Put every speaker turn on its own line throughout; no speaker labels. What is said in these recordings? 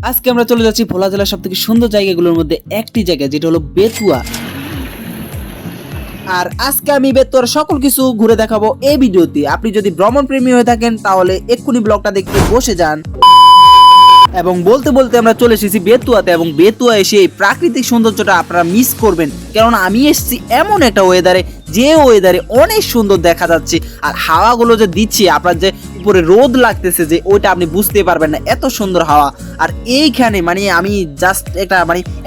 আজকে আমরা চলে যাচ্ছি ভোলা জেলার সবথেকে সুন্দর জায়গাগুলোর মধ্যে একটি জায়গা, যেটা হলো বেতুয়া। আর আজকে আমি বেতুয়ার সকল কিছু ঘুরে দেখাবো এই ভিডিওতে। আপনি যদি ভ্রমণ প্রেমী হয়ে থাকেন তাহলে এক্ষুনি ব্লগটা দেখতে বসে যান। এবং বলতে বলতে আমরা চলে এসেছি বেতুয়াতে, এবং বেতুয়া এসে এই প্রাকৃতিক সৌন্দর্যটা আপনারা মিস করবেন, কারণ আমি এসেছি এমন একটা ওয়েদারে যে ওয়েদারে অনেক সুন্দর দেখা যাচ্ছে। আর হাওয়াগুলো যে দিচ্ছে, আপনার যে উপরে রোদ লাগতেছে যে ওইটা আপনি বুঝতে পারবেন না, এত সুন্দর হাওয়া। আর এইখানে আমি জাস্ট একটা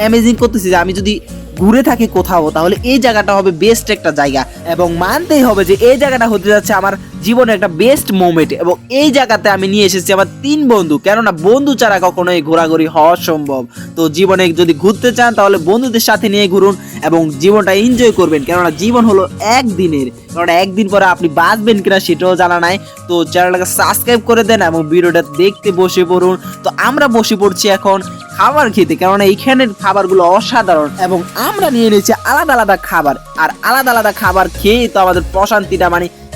অ্যামেজিং করতেছি যে আমি যদি ঘুরে থাকি কোথাও তাহলে এই জায়গাটা হবে বেস্ট একটা জায়গা, এবং মানতেই হবে যে এই জায়গাটা হতে যাচ্ছে আমার জীবনে একটা বেস্ট মোমেন্ট। এবং এই জায়গাতে আমি নিয়ে এসেছি আমার 3 বন্ধু, কেননা বন্ধু ছাড়া কখনোই ঘোরাঘুরি হওয়া সম্ভব। তো জীবনে যদি ঘুরতে চান তাহলে বন্ধুদের সাথে নিয়ে ঘুরুন এবং জীবনটা এনজয় করবেন, কেননা জীবন হলো একদিনের, কারণ একদিন পরে আপনি বাঁচবেন কিনা সেটাও জানা নাই। তো চ্যানেলটাকে সাবস্ক্রাইব করে দেন এবং ভিডিওটা দেখতে বসে পড়ুন। তো আমরা বসে পড়ছি এখন খাবার খেতে, কেননা এইখানের খাবারগুলো অসাধারণ, এবং আমরা নিয়ে নিয়েছি আলাদা আলাদা খাবার। আর আলাদা আলাদা খাবার খেয়ে তো আমাদের প্রশান্তিটা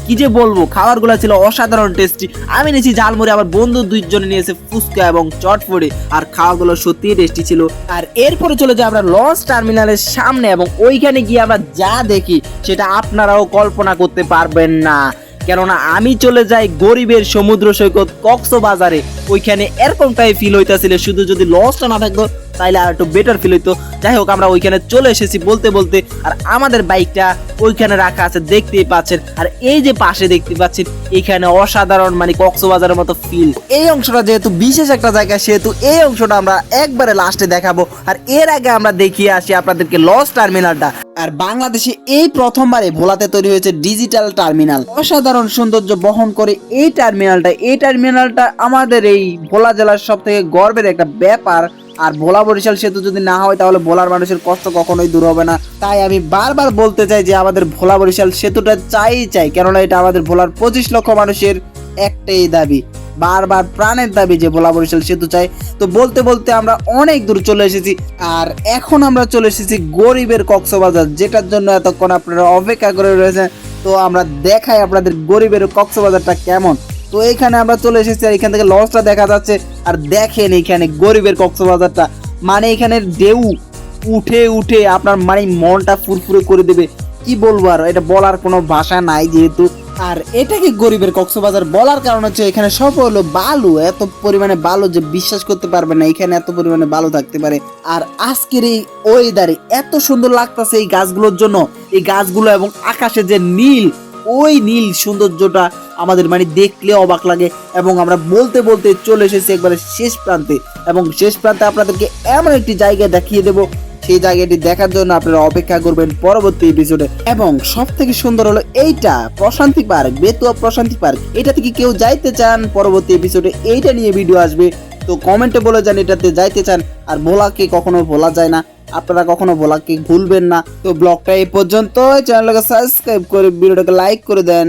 কি যে বলবো, খাবারগুলো ছিল অসাধারণ টেস্টি। আমি নিয়েছি ঝালমুড়ি, আমার বন্ধু 2 জনে নিয়েছে ফুচকা এবং চটপটি, আর খাওয়াগুলো সত্যিই টেস্টি ছিল। আর এরপরে চলে যাই আমরা লঞ্চ টার্মিনালের সামনে, এবং ওইখানে গিয়ে আমরা যা দেখি সেটা আপনারাও কল্পনা করতে পারবেন না, কেননা আমি চলে যাই গরিবের সমুদ্র সৈকত কক্সবাজারে। ওইখানে এরকমটাই ফিল হইতেছিল, শুধু যদি লঞ্চটা না থাকতো তাইলে আর একটু বেটার ফিল হইতো। যাই হোক, আমরা ওইখানে চলে এসেছি বলতে বলতে, আর আমাদের বাইকটা ওইখানে রাখা আছে দেখতেই পাচ্ছেন। আর এই যে পাশে দেখতে পাচ্ছেন, এখানে অসাধারণ কক্সবাজারের মতো ফিল। এই অংশটা যেহেতু বিশেষ একটা জায়গা, সেহেতু এই অংশটা আমরা একবারে লাস্টে দেখাবো। আর এর আগে আমরা দেখিয়ে আসি আপনাদেরকে লঞ্চ টার্মিনালটা। আর বাংলাদেশে এই প্রথমবারে ভোলাতে তৈরি হয়েছে ডিজিটাল টার্মিনাল। অসাধারণ সৌন্দর্য বহন করে এই টার্মিনালটা আমাদের এই ভোলা জেলার সব থেকে গর্বের একটা ব্যাপার। আর ভোলা বরিশাল সেতু যদি না হয় তাহলে ভোলার মানুষের কষ্ট কখনোই দূর হবে না। তাই আমি বারবার বলতে চাই যে আমাদের ভোলা বরিশাল সেতুটা চাই, কেননা এটা আমাদের ভোলার 25 লক্ষ মানুষের একটাই দাবি, বারবার প্রাণের দাবি যে ভোলা বরিশাল সেতু চাই। তো বলতে বলতে আমরা অনেক দূর চলে এসেছি, আর এখন আমরা চলে এসেছি গরিবের কক্সবাজার, যেটার জন্য এতক্ষণ আপনারা অপেক্ষা করে রয়েছেন। তো আমরা দেখাই আপনাদের গরিবের কক্সবাজারটা কেমন। তো এখানে আমরা চলে এসেছি, আর এখান থেকে লঞ্চটা দেখা যাচ্ছে। আর দেখেন এখানে গরিবের কক্সবাজারটা, এখানে ঢেউ উঠে উঠে আপনার মনটা ফুরফুরে করে দেবে। কি বলবো, আর এটা বলার কোনো ভাষা নাই যেহেতু। আর এটাকে গরিবের কক্সবাজার বলার কারণ হচ্ছে এখানে সব হলো বালু, এত পরিমাণে বালু যে বিশ্বাস করতে পারবে না এখানে এত পরিমাণে বালু থাকতে পারে। আর আজকের এই ওয়েদারে এত সুন্দর লাগতেছে এই গাছগুলোর জন্য, এই গাছগুলো এবং আকাশে যে নীল, ওই নীল সৌন্দর্যটা আমাদের দেখলে অবাক লাগে। এবং আমরা বলতে বলতে চলে এসেছি একবারে শেষ প্রান্তে, এবং শেষ প্রান্তে আপনাদেরকে এমন একটি জায়গা দেখিয়ে দেব, সেই জায়গাটি দেখার জন্য আপনারা অপেক্ষা করবেন পরবর্তী এপিসোডে। এবং সব থেকে সুন্দর হলো এইটা প্রশান্তি পার্ক, বেতুয়া প্রশান্তি পার্ক। এটা থেকে কেউ যাইতে চান পরবর্তী এপিসোডে এইটা নিয়ে ভিডিও আসবে, তো কমেন্টে বলে যান এটাতে যাইতে চান। আর ভোলাকে কখনো ভোলা যায় না, আপনারা কখনো ভোলাকে ভুলবেন না। তো ব্লগটা এই পর্যন্ত, চ্যানেলটাকে সাবস্ক্রাইব করে ভিডিওটাকে লাইক করে দেন।